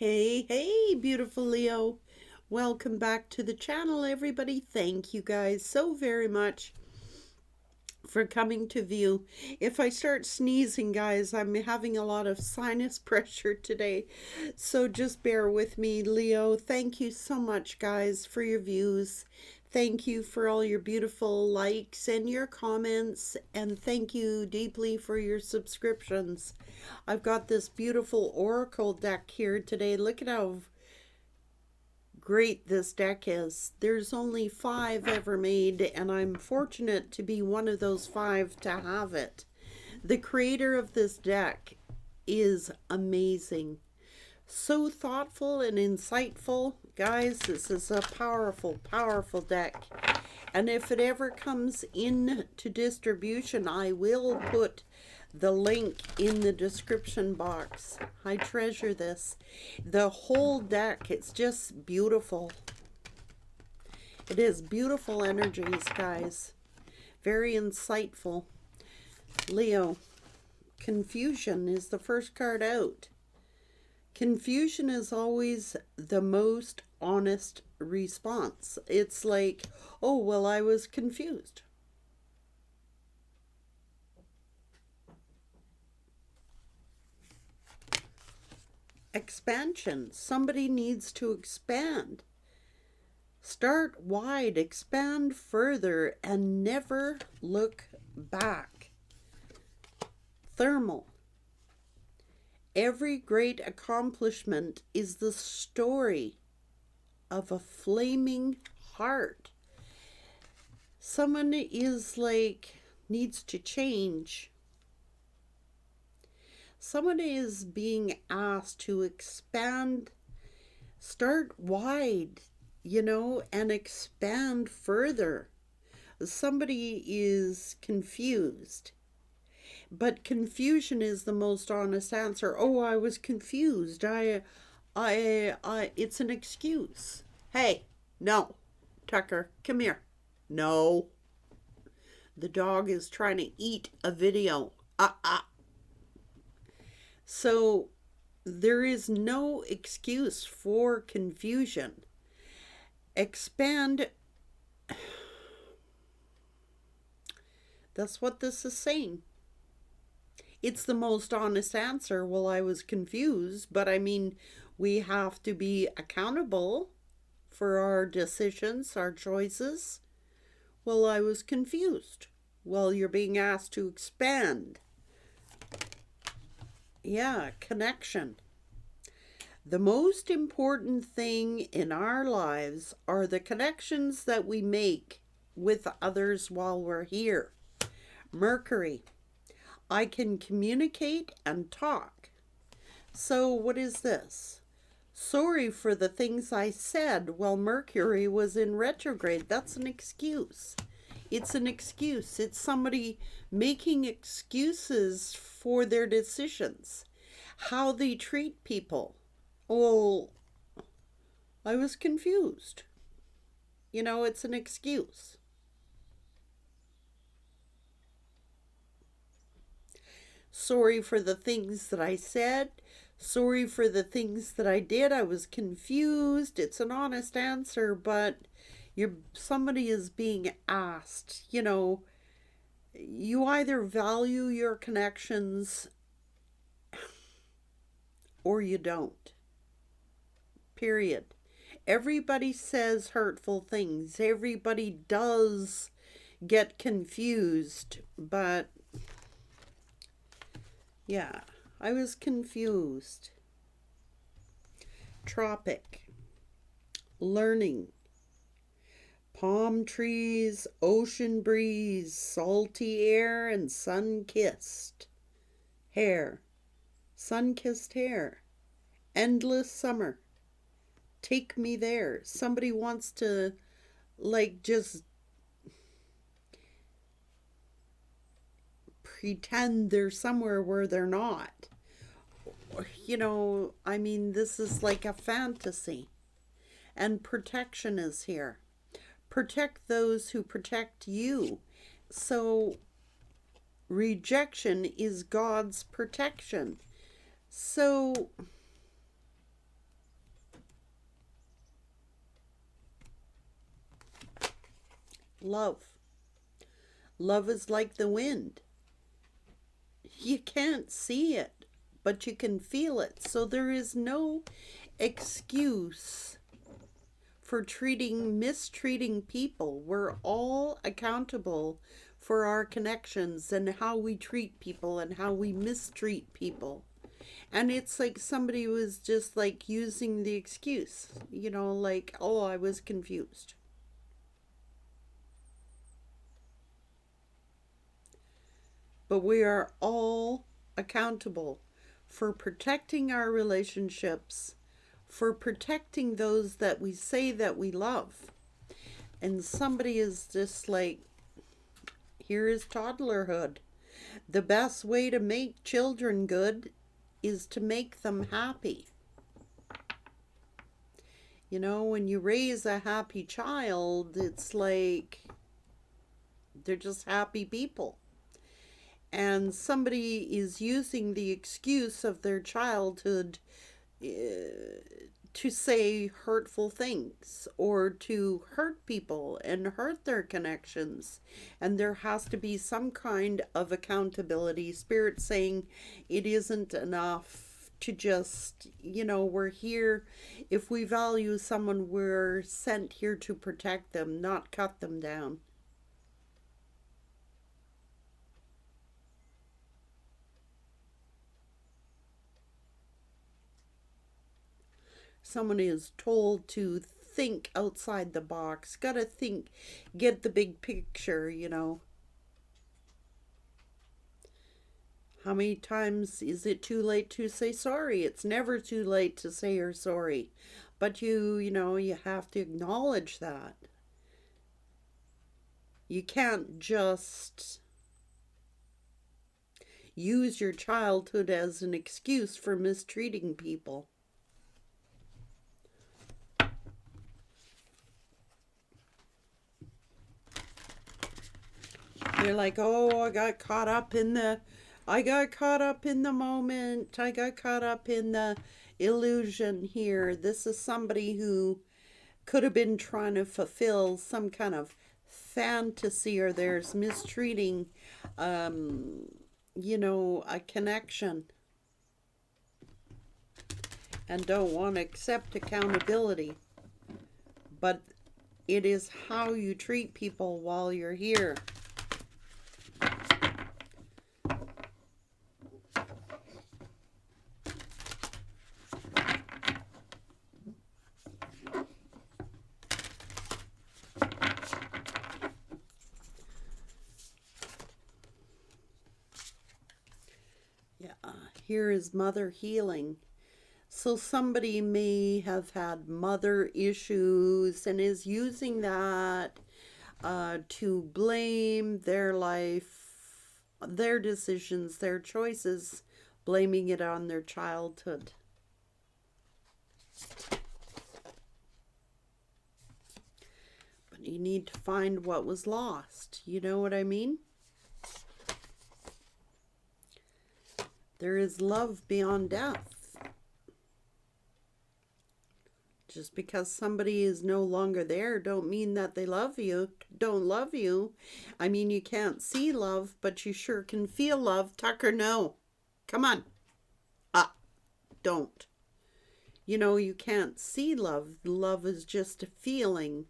Hey, hey, beautiful Leo. Welcome back to the channel, everybody. Thank you guys so very much for coming to view. If I start sneezing, guys, I'm having a lot of sinus pressure today. So just bear with me, Leo. Thank you so much, guys, for your views. Thank you for all your beautiful likes and your comments, and thank you deeply for your subscriptions. I've got this beautiful oracle deck here today. Look at how great this deck is. There's only 5 ever made, and I'm fortunate to be one of those 5 to have it. The creator of this deck is amazing. So thoughtful and insightful. Guys, this is a powerful, powerful deck. And if it ever comes into distribution, I will put the link in the description box. I treasure this. The whole deck, it's just beautiful. It is beautiful energies, guys. Very insightful. Leo, confusion is the first card out. Confusion is always the most honest response. It's like, oh, well, I was confused. Expansion. Somebody needs to expand. Start wide, expand further, and never look back. Thermal. Every great accomplishment is the story of a flaming heart. Someone is like, needs to change. Someone is being asked to expand, start wide, and expand further. Somebody is confused. But confusion is the most honest answer. Oh, I was confused. It's an excuse. Hey, no. Tucker, come here. No. The dog is trying to eat a video. So there is no excuse for confusion. Expand. That's what this is saying. It's the most honest answer. Well, I was confused, but I mean, we have to be accountable for our decisions, our choices. Well, I was confused. Well, you're being asked to expand. Yeah, connection. The most important thing in our lives are the connections that we make with others while we're here. Mercury. I can communicate and talk. So what is this? Sorry for the things I said while Mercury was in retrograde. That's an excuse. It's an excuse. It's somebody making excuses for their decisions, how they treat people. Well, I was confused. It's an excuse. Sorry for the things that I said. Sorry for the things that I did. I was confused. It's an honest answer, but somebody is being asked, you either value your connections or you don't. Period. Everybody says hurtful things. Everybody does get confused, but yeah, I was confused. Tropic. Learning. Palm trees, ocean breeze, salty air, and sun-kissed hair. Sun-kissed hair. Endless summer. Take me there. Somebody wants to, just pretend they're somewhere where they're not. This is like a fantasy. And protection is here. Protect those who protect you. So rejection is God's protection. So Love. Love is like the wind. You can't see it, but you can feel it. So there is no excuse for mistreating people. We're all accountable for our connections and how we treat people and how we mistreat people. And it's like somebody was just like using the excuse, like, oh, I was confused. But we are all accountable for protecting our relationships, for protecting those that we say that we love. And somebody is just like, here is toddlerhood. The best way to make children good is to make them happy. When you raise a happy child, it's like they're just happy people. And somebody is using the excuse of their childhood to say hurtful things or to hurt people and hurt their connections. And there has to be some kind of accountability. Spirit saying it isn't enough to just, we're here. If we value someone, we're sent here to protect them, not cut them down. Someone is told to think outside the box, gotta think, get the big picture. How many times is it too late to say sorry? It's never too late to say you're sorry. But you have to acknowledge that. You can't just use your childhood as an excuse for mistreating people. You're like, oh, I got caught up in the moment. I got caught up in the illusion here. This is somebody who could have been trying to fulfill some kind of fantasy, or there's mistreating, a connection, and don't want to accept accountability. But it is how you treat people while you're here. Here is mother healing. So somebody may have had mother issues and is using that to blame their life, their decisions, their choices, blaming it on their childhood. But you need to find what was lost. You know what I mean? There is love beyond death. Just because somebody is no longer there don't mean that they don't love you. I mean, you can't see love, but you sure can feel love. Tucker, no. Come on. Don't. You can't see love. Love is just a feeling.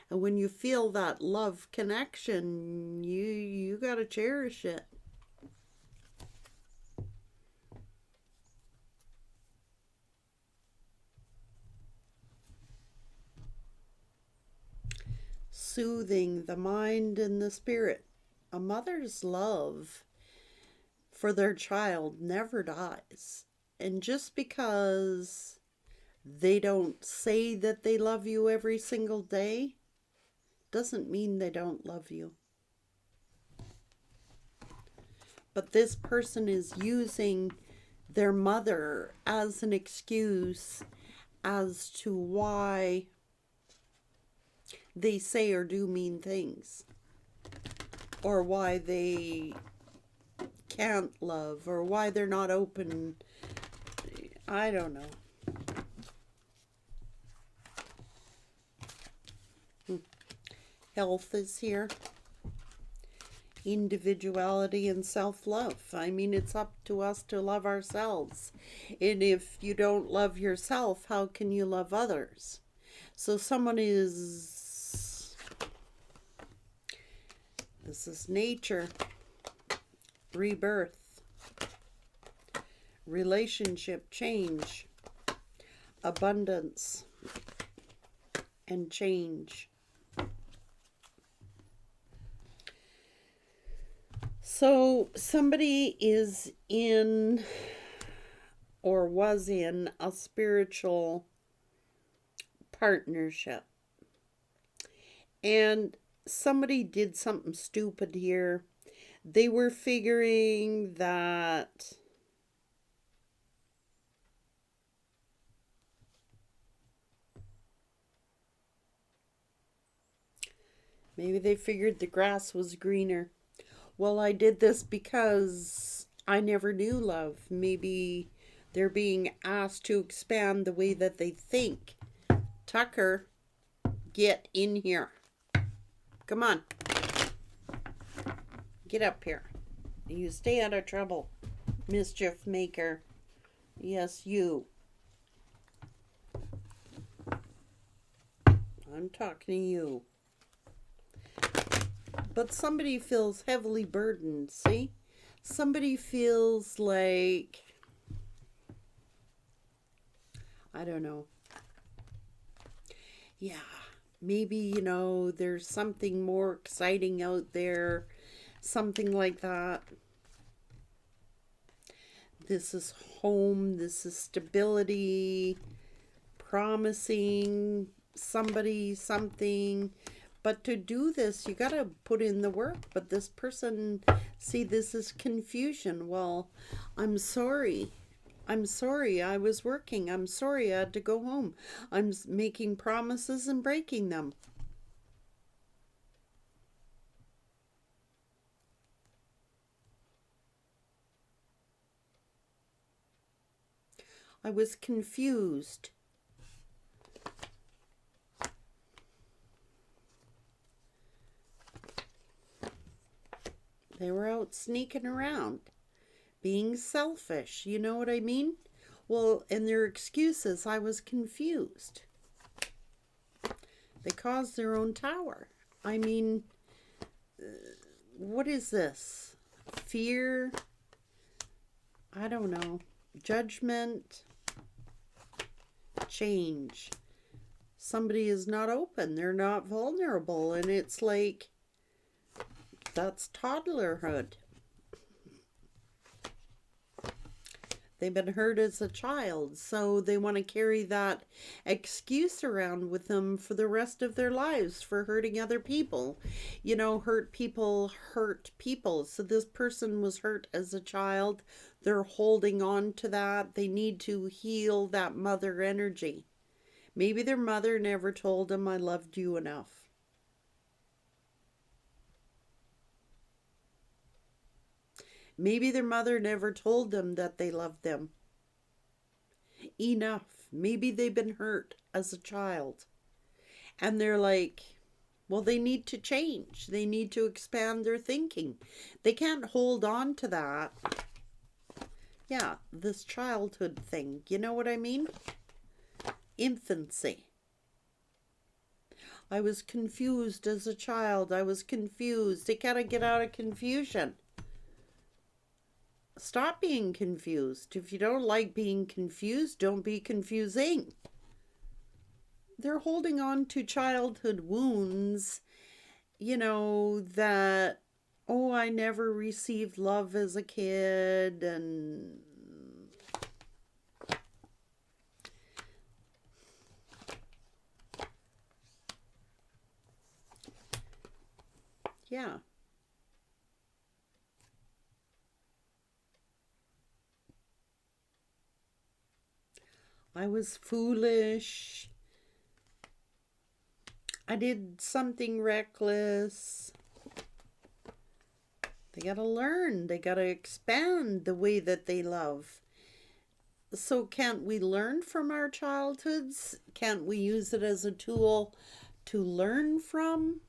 And when you feel that love connection, you got to cherish it. Soothing the mind and the spirit. A mother's love for their child never dies. And just because they don't say that they love you every single day doesn't mean they don't love you. But this person is using their mother as an excuse as to why they say or do mean things, or why they can't love, or why they're not open. I don't know. health is here. Individuality and self-love. I mean, it's up to us to love ourselves. And if you don't love yourself, how can you love others? So this is nature, rebirth, relationship change, abundance, and change. So somebody is in or was in a spiritual partnership, and somebody did something stupid here. They were figuring that maybe they figured the grass was greener. Well, I did this because I never knew love. Maybe they're being asked to expand the way that they think. Tucker, get in here. Come on. Get up here. You stay out of trouble, mischief maker. Yes, you. I'm talking to you. But somebody feels heavily burdened, see? Somebody feels like, I don't know. Yeah, maybe, you know, there's something more exciting out there, something like that. This is home, this is stability, promising somebody something. But to do this, you got to put in the work. But this person, see, this is confusion. Well, I'm sorry. I'm sorry. I was working. I'm sorry. I had to go home. I'm making promises and breaking them. I was confused. They were out sneaking around, being selfish. You know what I mean? Well, and their excuses, I was confused. They caused their own tower. I mean, what is this? Fear? I don't know. Judgment? Change. Somebody is not open. They're not vulnerable. And it's like, that's toddlerhood. They've been hurt as a child, so they want to carry that excuse around with them for the rest of their lives for hurting other people. You know, hurt people hurt people. So this person was hurt as a child. They're holding on to that. They need to heal that mother energy. Maybe their mother never told them, I loved you enough. Maybe their mother never told them that they loved them enough. Maybe they've been hurt as a child. And they're like, well, they need to change. They need to expand their thinking. They can't hold on to that. Yeah, this childhood thing. You know what I mean? Infancy. I was confused as a child. I was confused. They gotta get out of confusion. Stop being confused. If you don't like being confused, don't be confusing. They're holding on to childhood wounds, you know, that, oh, I never received love as a kid, and yeah. I was foolish. I did something reckless. They gotta learn. They gotta expand the way that they love. So can't we learn from our childhoods? Can't we use it as a tool to learn from?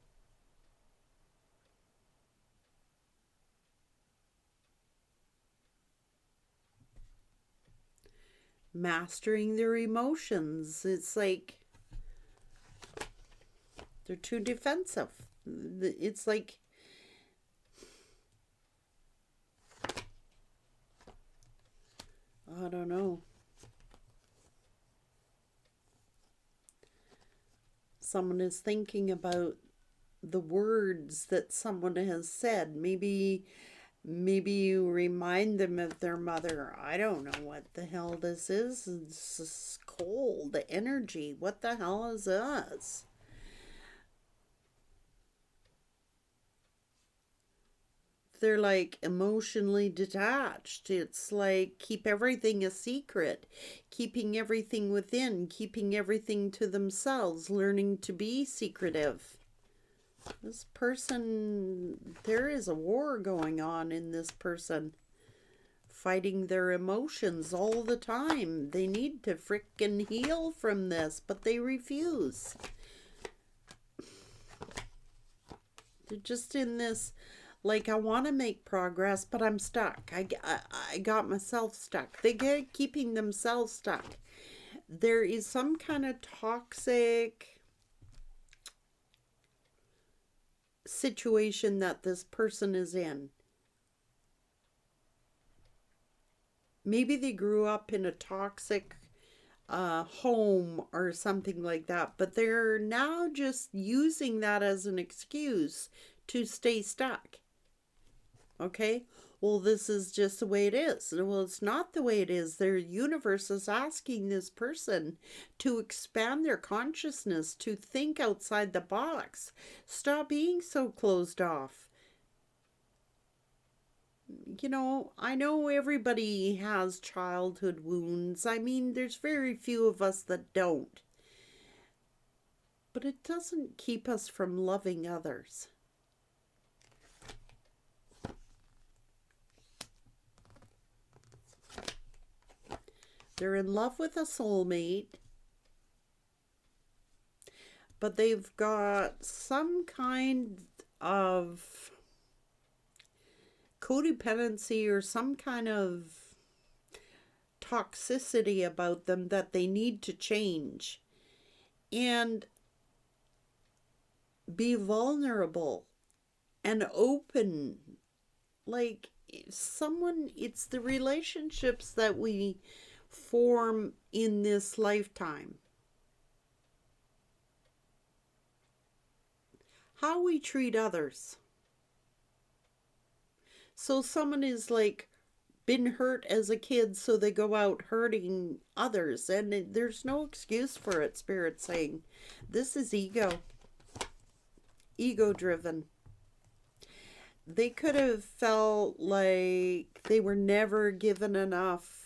mastering their emotions. It's like they're too defensive. It's like, I don't know. Someone is thinking about the words that someone has said. Maybe you remind them of their mother. I don't know what the hell this is. It's just cold energy. What the hell is this? They're like emotionally detached. It's like keep everything a secret, keeping everything within, keeping everything to themselves, learning to be secretive. This person, there is a war going on in this person, fighting their emotions all the time. They need to frickin' heal from this, but they refuse. They're just in this, like, I want to make progress, but I'm stuck. I got myself stuck. They get keeping themselves stuck. There is some kind of toxic situation that this person is in. Maybe they grew up in a toxic home or something like that, but they're now just using that as an excuse to stay stuck. Okay? Well, this is just the way it is. Well, it's not the way it is. Their universe is asking this person to expand their consciousness, to think outside the box. Stop being so closed off. You know, I know everybody has childhood wounds. I mean, there's very few of us that don't. But it doesn't keep us from loving others. They're in love with a soulmate, but they've got some kind of codependency or some kind of toxicity about them that they need to change and be vulnerable and open. Like someone, it's the relationships that we form in this lifetime. How we treat others. So someone is like been hurt as a kid, so they go out hurting others, and there's no excuse for it. Spirit saying this is ego driven. They could have felt like they were never given enough.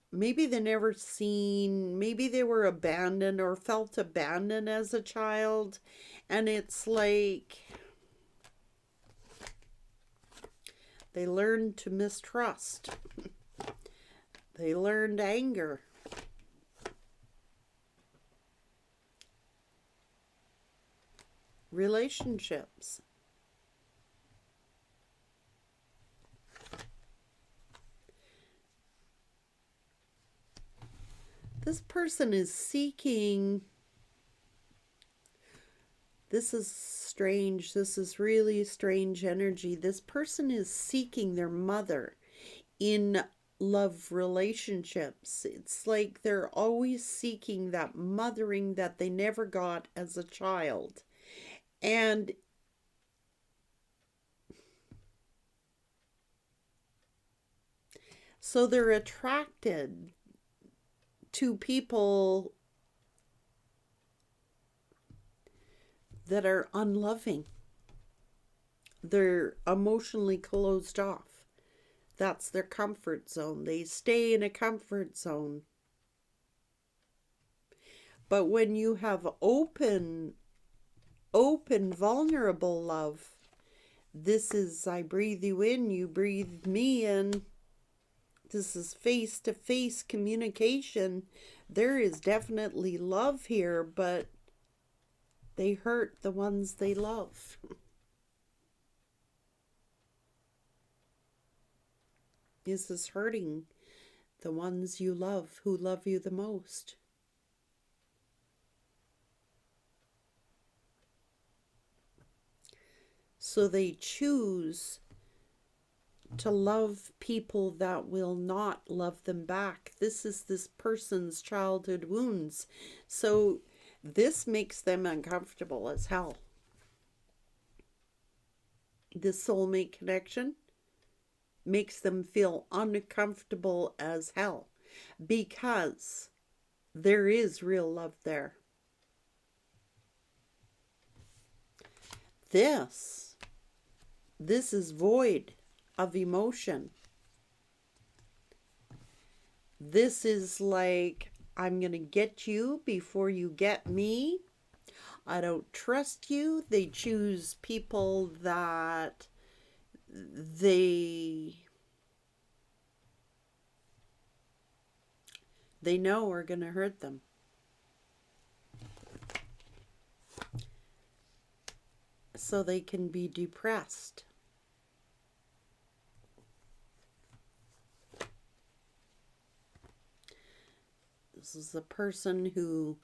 Maybe they never seen, maybe they were abandoned or felt abandoned as a child, and it's like they learned to mistrust. They learned anger. Relationships. This person is seeking. This is strange. This is really strange energy. This person is seeking their mother in love relationships. It's like they're always seeking that mothering that they never got as a child. And so they're attracted to people that are unloving. They're emotionally closed off. That's their comfort zone. They stay in a comfort zone. But when you have open, vulnerable love, this is I breathe you in, you breathe me in. This is face-to-face communication. There is definitely love here, but they hurt the ones they love. This is hurting the ones you love who love you the most. So they choose to love people that will not love them back. This is this person's childhood wounds. So this makes them uncomfortable as hell. This soulmate connection makes them feel uncomfortable as hell because there is real love there. This is void of emotion. This is like, I'm going to get you before you get me. I don't trust you. They choose people that they know are going to hurt them. So they can be depressed. This is a person who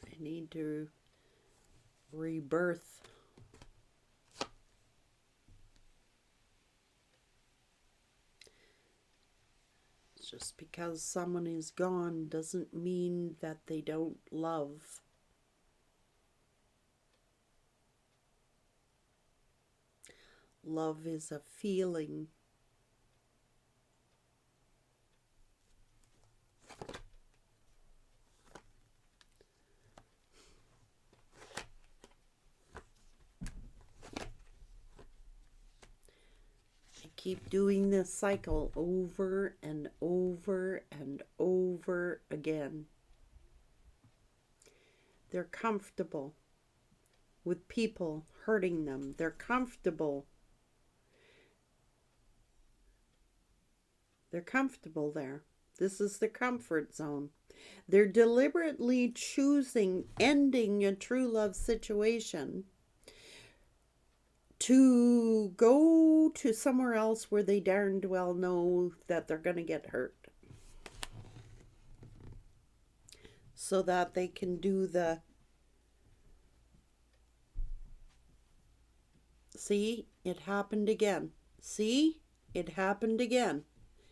I need to rebirth. Just because someone is gone doesn't mean that they don't love. Love is a feeling. Keep doing this cycle over and over and over again. They're comfortable with people hurting them. They're comfortable. They're comfortable there. This is the comfort zone. They're deliberately choosing ending a true love situation to go to somewhere else where they darned well know that they're going to get hurt. So that they can do the, see, it happened again. See, it happened again.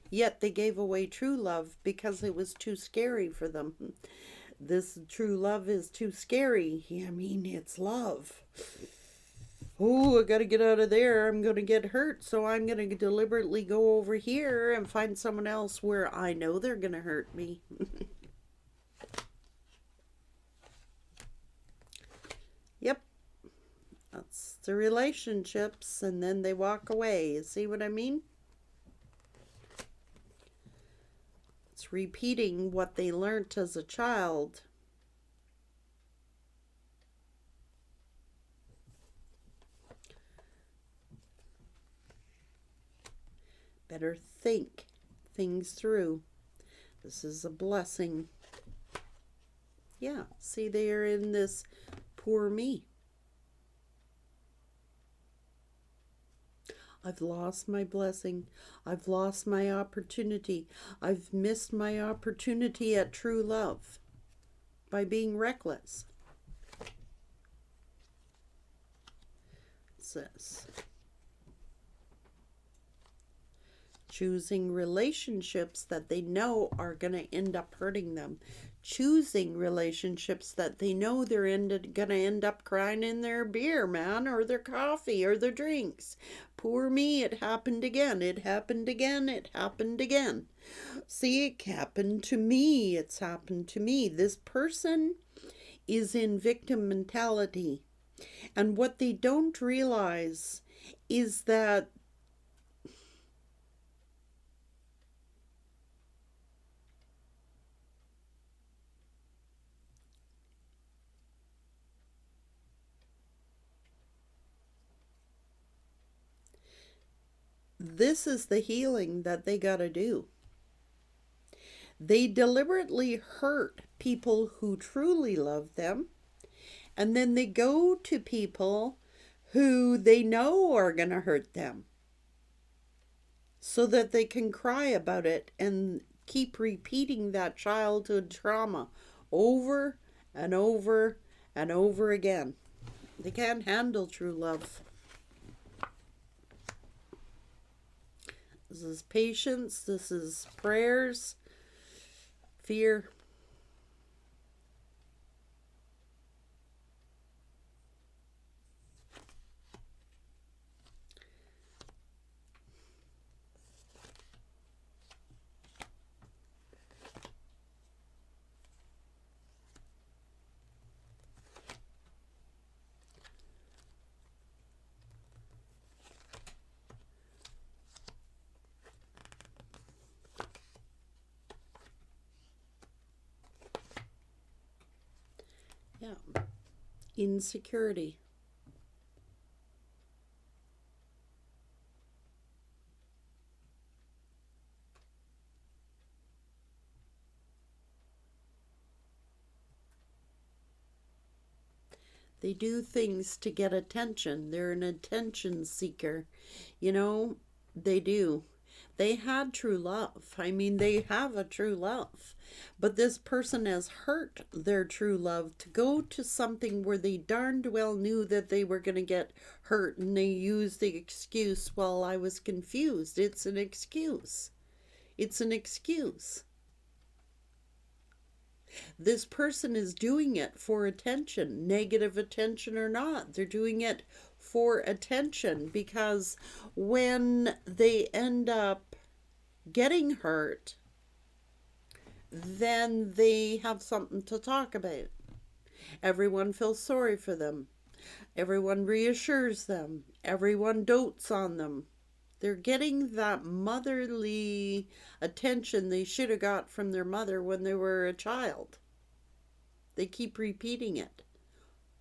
Yet they gave away true love because it was too scary for them. This true love is too scary. I mean, it's love. Oh, I got to get out of there. I'm going to get hurt. So I'm going to deliberately go over here and find someone else where I know they're going to hurt me. Yep. That's the relationships. And then they walk away. You see what I mean? It's repeating what they learned as a child. Better think things through. This is a blessing. Yeah, see, they are in this poor me. I've lost my blessing. I've lost my opportunity. I've missed my opportunity at true love by being reckless. It says, choosing relationships that they know are going to end up hurting them. Choosing relationships that they know they're going to end up crying in their beer, man, or their coffee, or their drinks. Poor me, it happened again. It happened again. It happened again. See, it happened to me. It's happened to me. This person is in victim mentality. And what they don't realize is that this is the healing that they got to do. They deliberately hurt people who truly love them, and then they go to people who they know are going to hurt them so that they can cry about it and keep repeating that childhood trauma over and over and over again. They can't handle true love. This is patience, this is prayers, fear. Yeah. Insecurity. They do things to get attention. They're an attention seeker. You know, they do. They had true love. I mean, they have a true love. But this person has hurt their true love to go to something where they darned well knew that they were going to get hurt, and they use the excuse, well, I was confused. It's an excuse. It's an excuse. This person is doing it for attention, negative attention or not. They're doing it for attention because when they end up getting hurt, then they have something to talk about. Everyone feels sorry for them. Everyone reassures them. Everyone dotes on them. They're getting that motherly attention they should have got from their mother when they were a child. They keep repeating it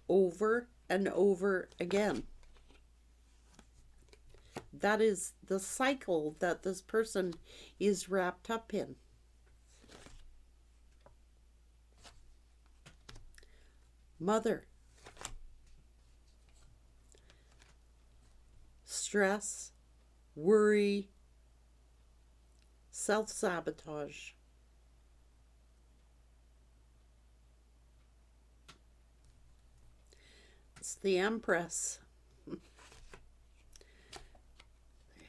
over and over again. That is the cycle that this person is wrapped up in. Mother. Stress, worry, self-sabotage. It's the Empress.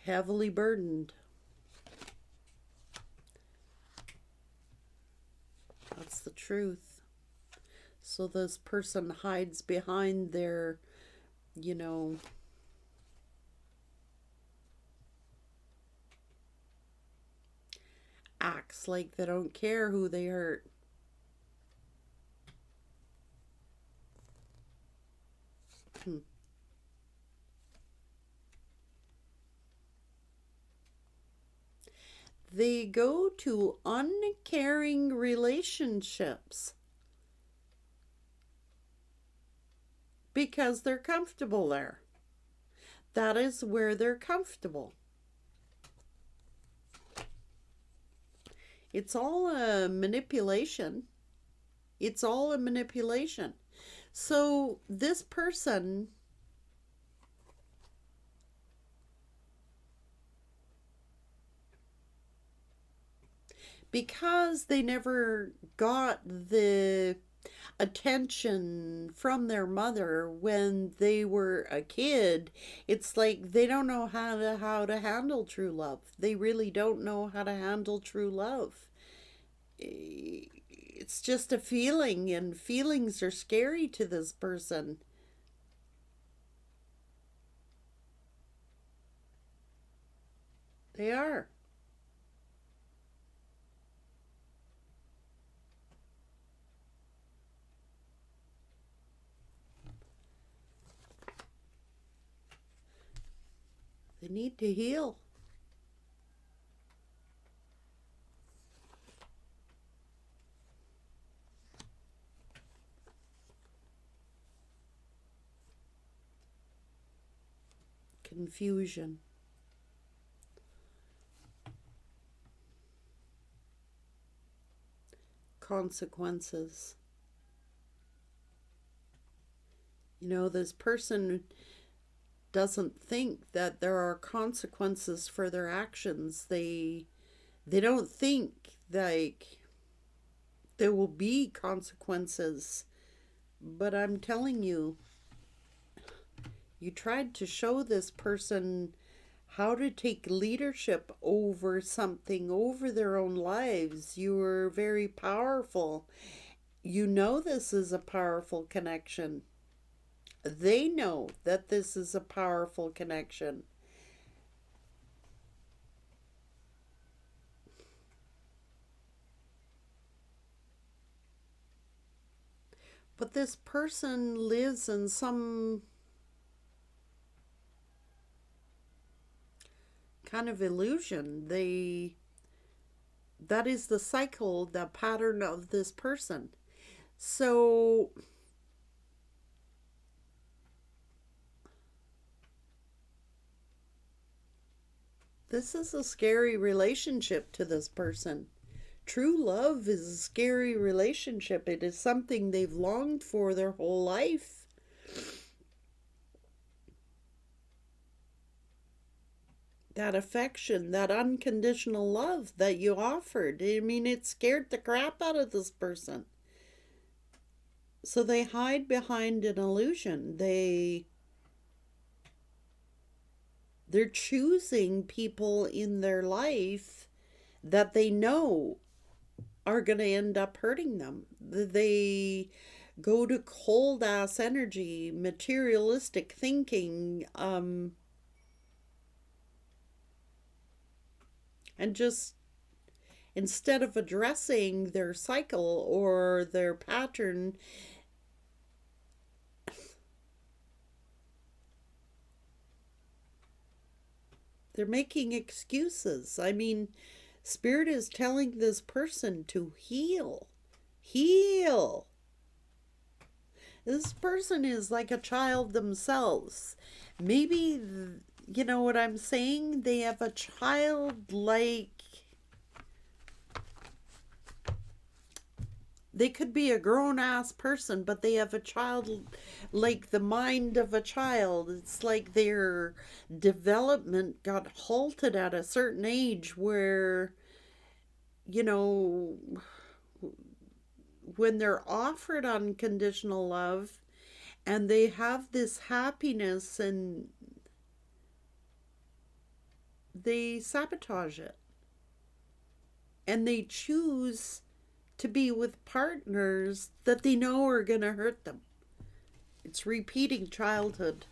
Heavily burdened. That's the truth. So this person hides behind their, acts like they don't care who they hurt. They go to uncaring relationships because they're comfortable there. That is where they're comfortable. It's all a manipulation. It's all a manipulation. So this person because they never got the attention from their mother when they were a kid, it's like they don't know how to handle true love. They really don't know how to handle true love. It's just a feeling, and feelings are scary to this person. They are. They need to heal. Confusion. Consequences. This person doesn't think that there are consequences for their actions. They don't think like there will be consequences. But I'm telling you, you tried to show this person how to take leadership over something, over their own lives. You were very powerful. You know this is a powerful connection. They know that this is a powerful connection. But this person lives in some kind of illusion. That is the cycle, the pattern of this person. So this is a scary relationship to this person. True love is a scary relationship. It is something they've longed for their whole life. That affection, that unconditional love that you offered. I mean, it scared the crap out of this person. So they hide behind an illusion. They're choosing people in their life that they know are going to end up hurting them. They go to cold ass energy, materialistic thinking, and just instead of addressing their cycle or their pattern, they're making excuses. I mean, Spirit is telling this person to heal. Heal. This person is like a child themselves. Maybe, you know what I'm saying? They have a childlike. They could be a grown ass person, but they have a child, like the mind of a child. It's like their development got halted at a certain age where, you know, when they're offered unconditional love and they have this happiness and they sabotage it. And they choose to be with partners that they know are going to hurt them. It's repeating childhood.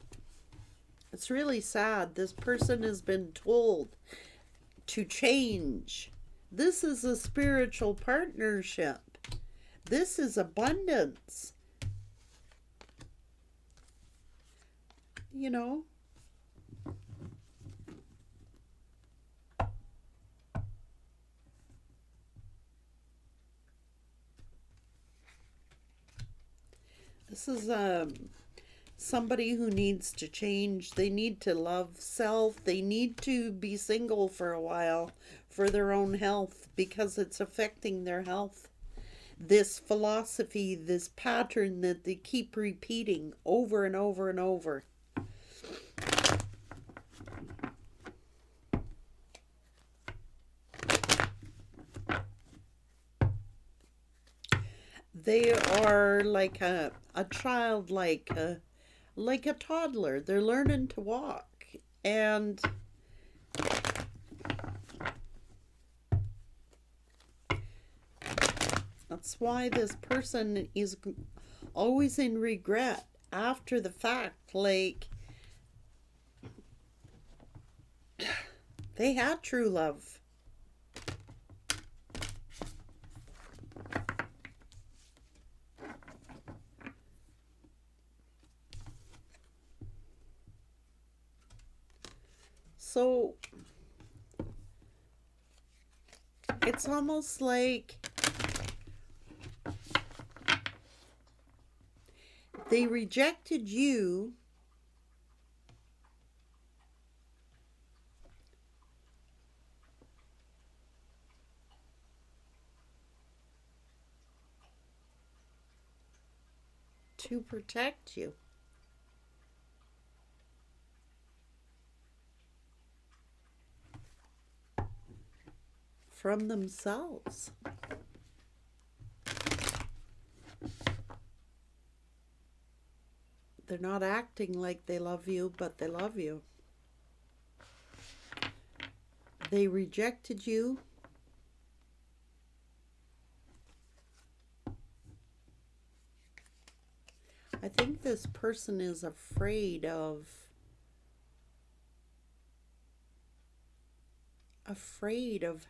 It's really sad. This person has been told to change. This is a spiritual partnership. This is abundance. You know? This is somebody who needs to change. They need to love self. They need to be single for a while for their own health because it's affecting their health. This philosophy, this pattern that they keep repeating over and over and over. They are like a child, like a toddler. They're learning to walk. And that's why this person is always in regret after the fact. Like, they had true love. So it's almost like they rejected you to protect you. from themselves. They're not acting like they love you, but they love you. They rejected you. I think this person is afraid of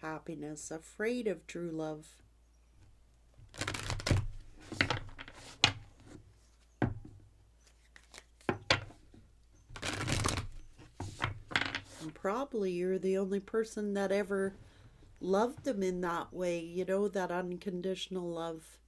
happiness, afraid of true love. And probably you're the only person that ever loved them in that way, you know, that unconditional love.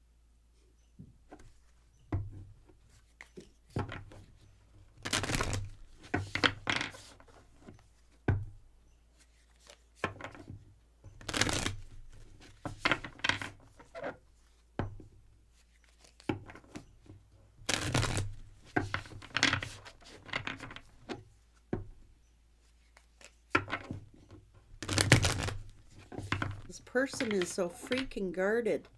This person is so freaking guarded.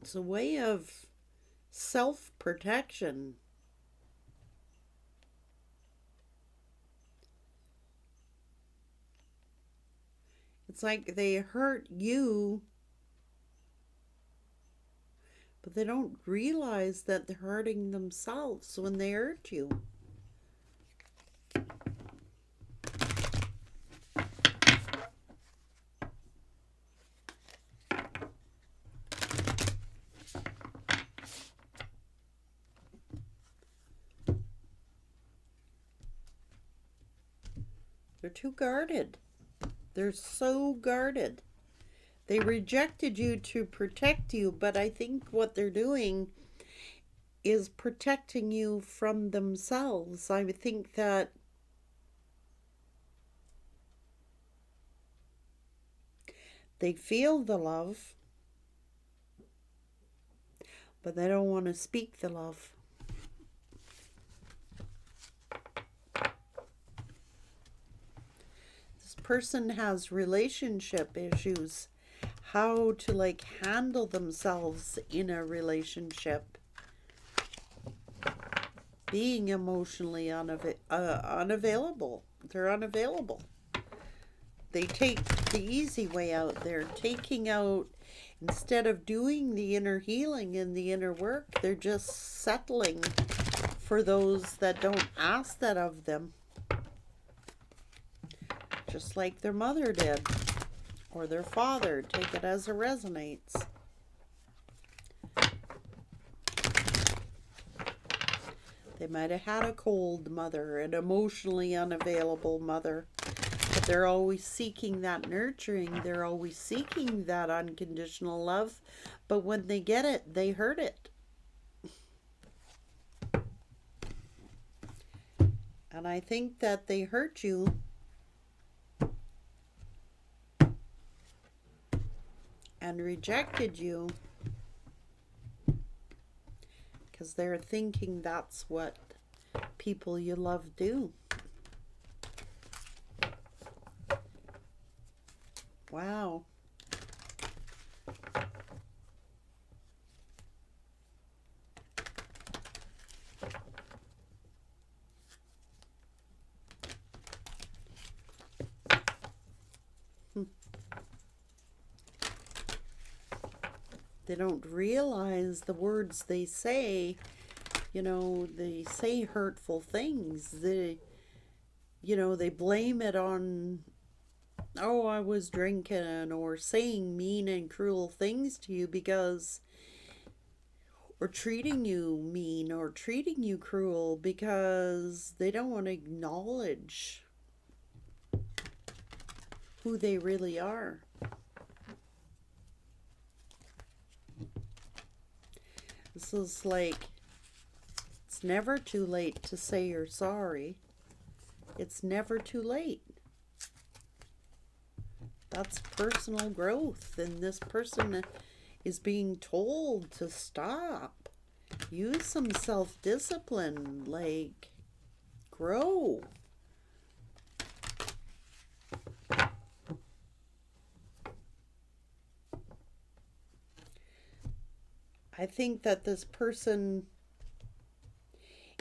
It's a way of self-protection. It's like they hurt you, but they don't realize that they're hurting themselves when they hurt you. They're too guarded. They're so guarded. They rejected you to protect you, but I think what they're doing is protecting you from themselves. I would think that they feel the love, but they don't want to speak the love. This person has relationship issues, how to handle themselves in a relationship, being emotionally unavailable. They're unavailable. They take the easy way out. They're taking out, instead of doing the inner healing and the inner work, they're just settling for those that don't ask that of them. Just like their mother did, or their father. Take it as it resonates. They might have had a cold mother, an emotionally unavailable mother, but they're always seeking that nurturing. They're always seeking that unconditional love, but when they get it, they hurt it. And I think that they hurt you and rejected you because they're thinking that's what people you love do. Wow. They don't realize the words they say. You know, they say hurtful things. They blame it on, oh, I was drinking, or saying mean and cruel things to you because, or treating you mean or treating you cruel because they don't want to acknowledge who they really are. This is like, it's never too late to say you're sorry. It's never too late. That's personal growth, and this person is being told to stop. Use some self-discipline, grow. I think that this person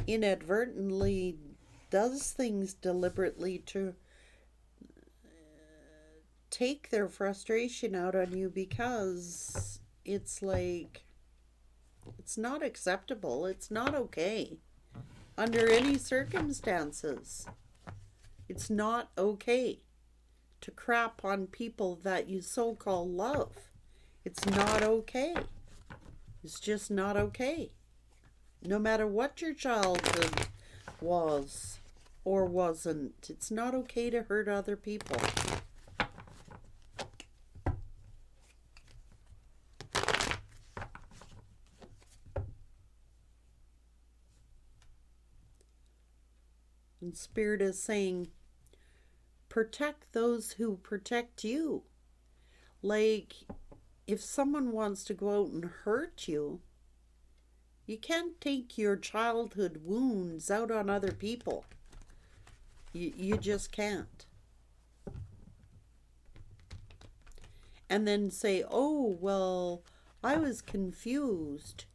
inadvertently does things deliberately to take their frustration out on you, because it's like, it's not acceptable. It's not okay under any circumstances. It's not okay to crap on people that you so call love. It's not okay. It's just not okay. No matter what your childhood was or wasn't, it's not okay to hurt other people. And Spirit is saying, protect those who protect you. Like, if someone wants to go out and hurt you, you can't take your childhood wounds out on other people. You just can't. And then say, oh, well, I was confused.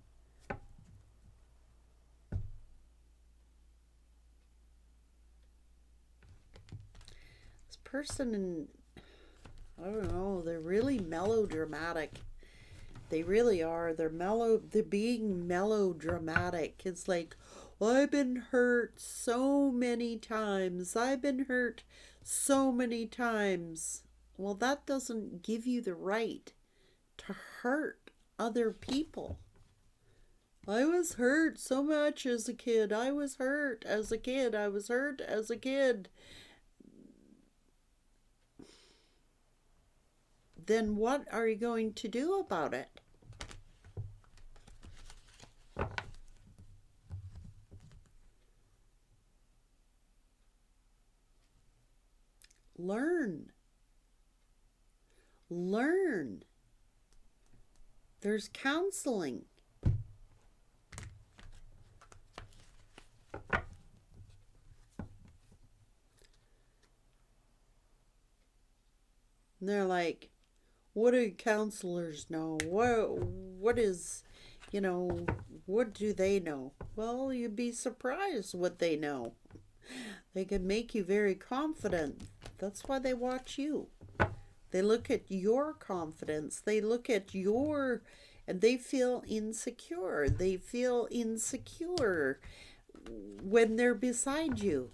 This person, I don't know, they're really melodramatic. They really are. They're being melodramatic. It's like, well, I've been hurt so many times. I've been hurt so many times. Well, that doesn't give you the right to hurt other people. I was hurt so much as a kid. I was hurt as a kid. I was hurt as a kid. Then what are you going to do about it? Learn. Learn. There's counseling. And they're like, what do counselors know? What is, what do they know? Well, you'd be surprised what they know. They can make you very confident. That's why they watch you. They look at your confidence. They look at your, and they feel insecure. They feel insecure when they're beside you.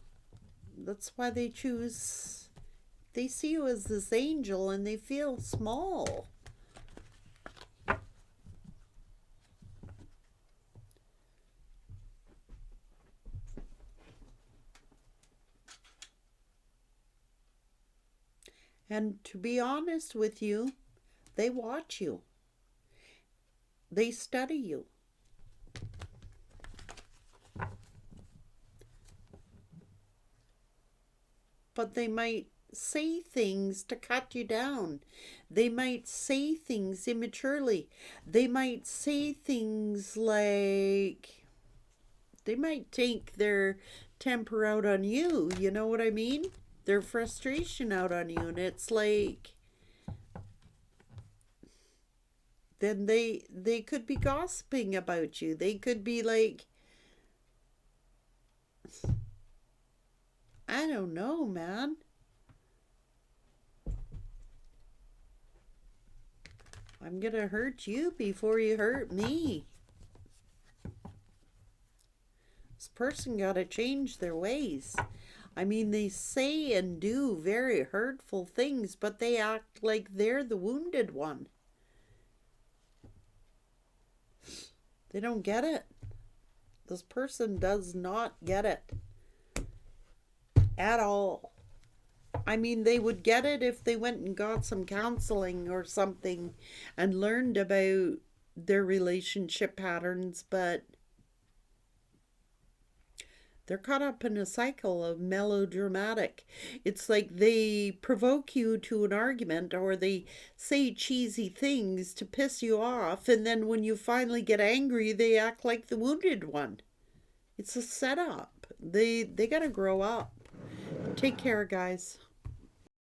That's why they choose, they see you as this angel and they feel small. And to be honest with you, they watch you. They study you. But they might say things to cut you down. They might say things immaturely. They might say things like, they might take their temper out on you. You know what I mean? Their frustration out on you. And it's like, then they could be gossiping about you. They could be like, I don't know, man. I'm gonna hurt you before you hurt me. This person gotta change their ways. I mean, they say and do very hurtful things, but they act like they're the wounded one. They don't get it. This person does not get it at all. I mean, they would get it if they went and got some counseling or something and learned about their relationship patterns, but they're caught up in a cycle of melodramatic. It's like they provoke you to an argument or they say cheesy things to piss you off, and then when you finally get angry, they act like the wounded one. It's a setup. They gotta grow up. Take care, guys.